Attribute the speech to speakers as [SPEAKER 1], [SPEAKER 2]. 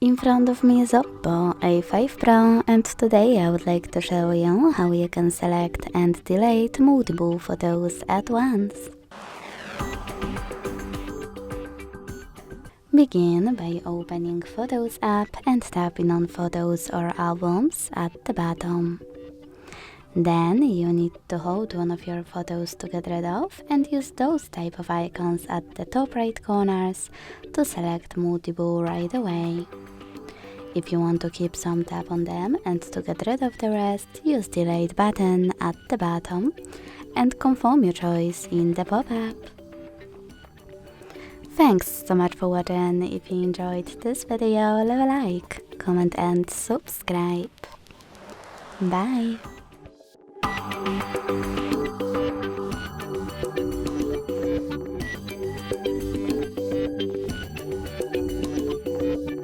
[SPEAKER 1] In front of me is Oppo A5 Pro, and today I would like to show you how you can select and delete multiple photos at once. Begin by opening Photos app and tapping on Photos or Albums at the bottom. Then you need to hold one of your photos to get rid of and use those type of icons at the top right corners to select multiple right away. If you want to keep some, tap on them, and to get rid of the rest, use Delete button at the bottom and confirm your choice in the pop-up. Thanks so much for watching. If you enjoyed this video, leave a like, comment and subscribe. Bye!